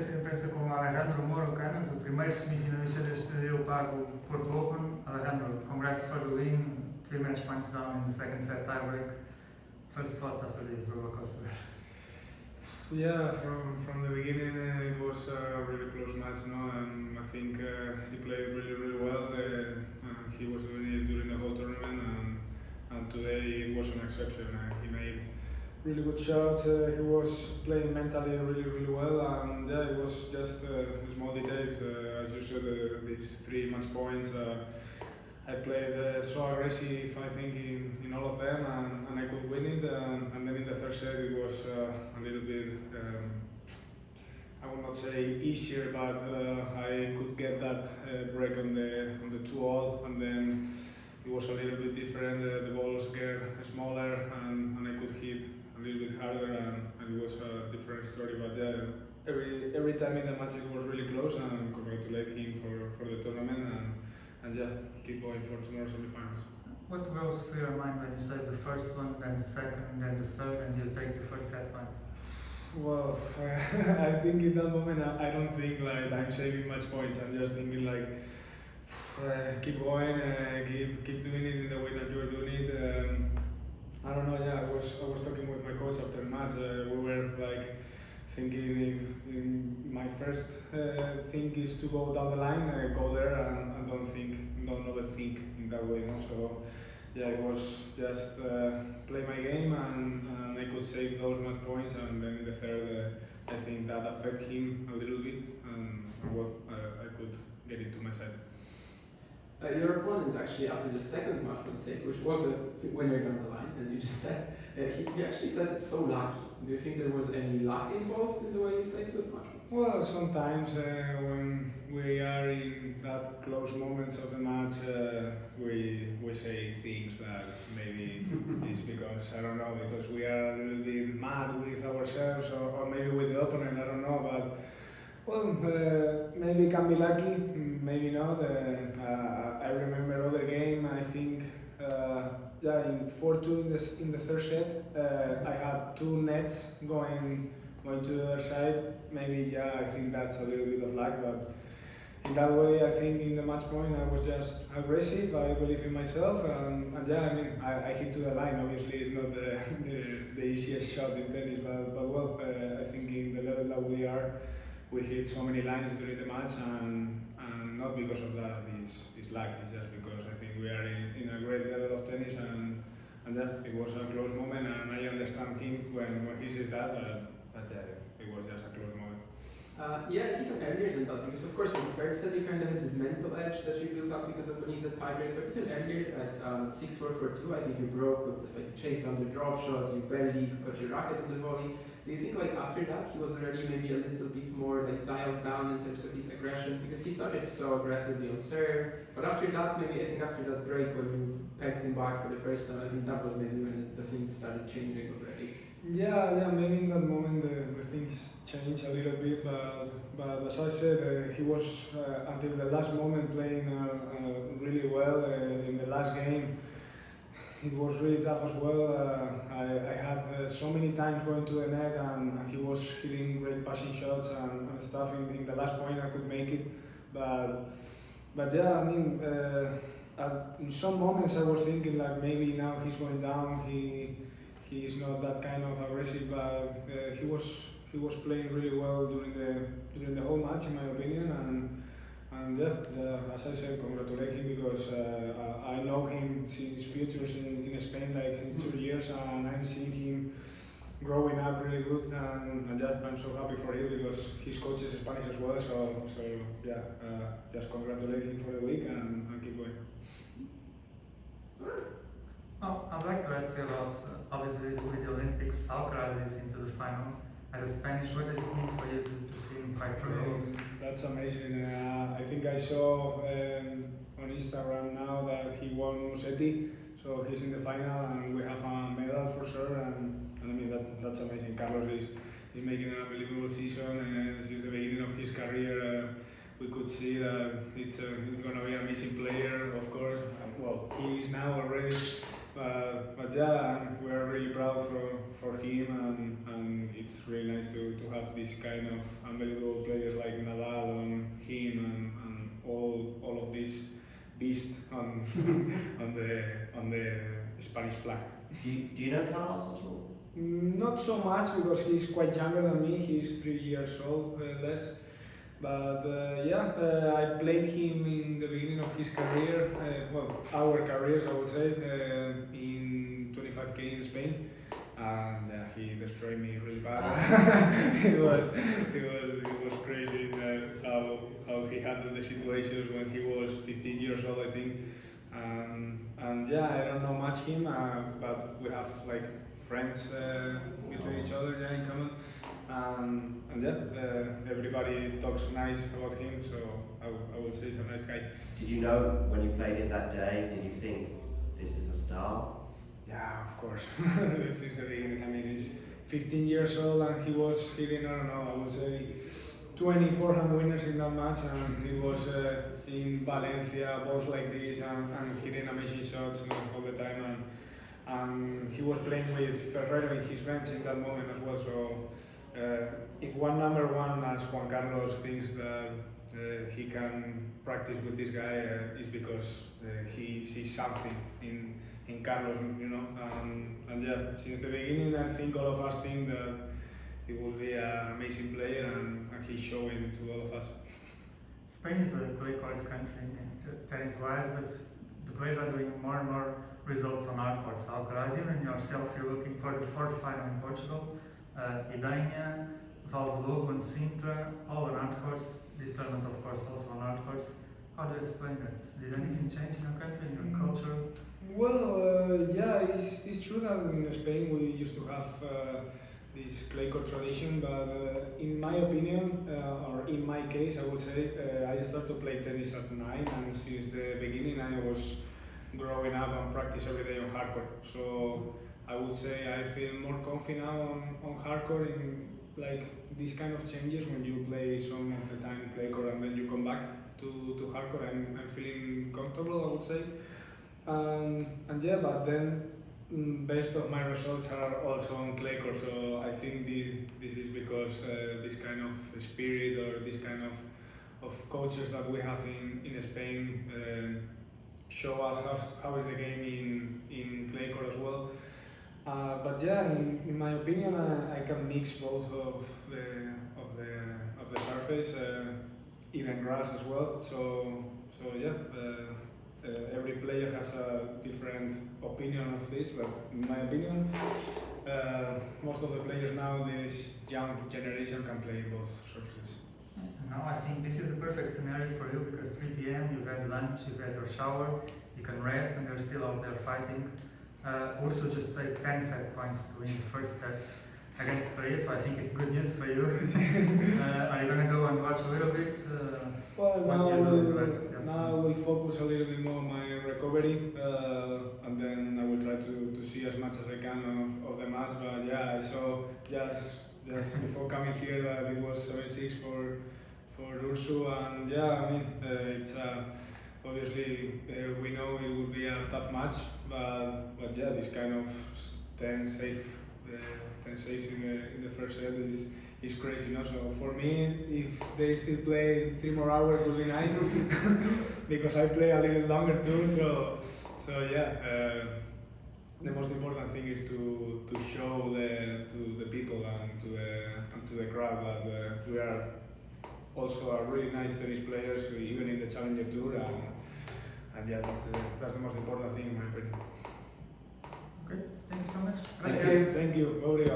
conferência de imprensa com Alejandro, Moro, Cañas, o primeiro semifinalista deste Eupago Porto Open. Alejandro, congrats for the win, 3 match points down in the second set tiebreak. First thoughts after this roller coaster? Yeah, from the beginning it was a really close match, no? And I think he played really well. He was doing it during the whole tournament, and today it was an exception. He made really good shots. He was playing mentally really well, and yeah, it was just small details. As you said, these 3 match points. I played so aggressive, I think, in all of them, and I could win it. And then in the third set, it was a little bit, I would not say easier, but I could get that break on the 2-all, and then it was a little bit different. The balls get smaller, and I could hit a little bit harder, and it was a different story. But yeah, every time in the match, it was really close, and congratulate him for the tournament. And yeah, keep going for tomorrow's semifinals. What goes through your mind when you say the first one, then the second, then the third, and you take the first set point? Well, I think in that moment I don't think like I'm saving much points. I'm just thinking like keep going, keep doing it in the way that you're doing it. I don't know. Yeah, I was talking with my coach after the match. We were like thinking if my first thing is to go down the line, go there and don't overthink in that way. No? So yeah, it was just play my game and I could save those match points, and then in the third I think that affected him a little bit, and well, I could get it to my side. Your opponent actually, after the second match point save, which was a winner down the line, as you just said, he actually said it's so lucky. Do you think there was any luck involved in the way you saved those match points? Well, sometimes when we are in that close moments of the match, we say things that maybe it's because, I don't know, because we are a little bit mad with ourselves or maybe with the opponent, I don't know, but well, maybe can be lucky, maybe not. I remember other game, I think, yeah, in 4-2 in the third set, I had 2 nets going to the other side. Maybe, yeah, I think that's a little bit of luck, but in that way, I think in the match point, I was just aggressive. I believe in myself, and yeah, I mean, I hit to the line. Obviously, it's not the easiest shot in tennis, but well, I think in the level that we are, we hit so many lines during the match, and not because of that is luck. It's just because I think we are in a great level of tennis, and yeah, it was a close moment, and I understand him when he says that, but it was just a close moment. Yeah, even earlier than that, because of course in the first set you kind of had this mental edge that you built up because of winning the tiebreak, but even earlier at 6-4 for 2, I think you broke with this like chase down the drop shot, you barely got your racket on the volley. Do you think like after that he was already maybe a little bit more like dialed down in terms of his aggression, because he started so aggressively on serve, but after that, maybe I think after that break when you pegged him back for the first time, I think that was maybe when the things started changing already. Yeah, maybe in that moment the things changed a little bit, but as I said, he was until the last moment playing really well in the last game. It was really tough as well. I had so many times going to the net, and he was hitting great passing shots and stuff. In the last point, I could make it, but yeah, I mean, in some moments I was thinking like maybe now he's going down. He is not that kind of aggressive, but he was playing really well during the whole match, in my opinion. And yeah, as I said, congratulate him, because I know him since futures in Spain, like since 2 years, and I'm seeing him growing up really good, and yeah, I'm so happy for him because his coach is Spanish as well. So yeah, just congratulate him for the week and keep going. Oh, I'd like to ask you about, obviously with the Olympics, Alcaraz is into the final. As a Spanish, what does it mean for you to see him fight for gold? That's amazing. I think I saw on Instagram now that he won Musetti, so he's in the final, and we have a medal for sure. And I mean that's amazing. Carlos is making an unbelievable season. Since the beginning of his career, we could see that it's going to be an amazing player. Of course, well, he is now already. But yeah, we're really proud for him, and it's really nice to have this kind of unbelievable players like Nadal and him and all of these beasts on on the Spanish flag. Do you know Carlos at all? Not so much because he's quite younger than me. He's 3 years old less. But I played him in the beginning of his career, our careers I would say, in 25k in Spain, and he destroyed me really bad. it was crazy how he handled the situations when he was 15 years old, I think. And I don't know much him, but we have like friends between each other in common. Everybody talks nice about him, so I would say he's a nice guy. Did you know when you played him that day, did you think this is a star? Yeah, of course. Since the beginning. I mean, he's 15 years old and he was hitting, I don't know, I would say 20 forehand winners in that match, and he was in Valencia, balls like this, and hitting amazing shots all the time. And he was playing with Ferrero in his bench in that moment as well, so if number one as Juan Carlos thinks that he can practice with this guy, is because he sees something in Carlos, you know. Since the beginning, I think all of us think that he will be an amazing player, and he's showing to all of us. Spain is a clay court country tennis-wise, but the players are doing more and more results on hard courts. Alcaraz, even yourself, you're looking for the fourth final in Portugal. Idanha, Valdelobo and Sintra, all on hard courts. This tournament, of course, also on hard courts. How do you explain that? Did anything change in your country, in your culture? Well, it's true that in Spain we used to have this clay court tradition, but in my opinion, or in my case, I would say, I started to play tennis at 9, and since the beginning I was growing up and practice every day on hardcore. So I would say I feel more confident now on hardcore in like these kind of changes when you play some of the time clay court and then you come back to hardcore. I'm feeling comfortable, I would say. But then best of my results are also on clay court. So I think this is because this kind of spirit or this kind of coaches that we have in Spain show us how is the game in clay court as well. In my opinion, I can mix both of the surface, even grass as well. Every player has a different opinion of this, but in my opinion, most of the players now, this young generation, can play both surfaces. Now I think this is the perfect scenario for you because 3 p.m. you've had lunch, you've had your shower, you can rest, and you're still out there fighting. Urso just saved 10 set points to win the first set against Faria, so I think it's good news for you. Are you going to go and watch a little bit? Now I will focus a little bit more on my recovery, and then I will try to see as much as I can of the match. But I saw just before coming here that it was 7-6 for Ursu, and it's obviously we know it will be a tough match, but this kind of 10 saves in the first set is crazy, no? So for me, if they still play 3 more hours, it would be nice because I play a little longer too. The most important thing is to show to the people and to the crowd that we are also a really nice tennis players, even in the Challenger Tour, that's the most important thing in my opinion. Okay, thank you so much. Thank you. Obrigado.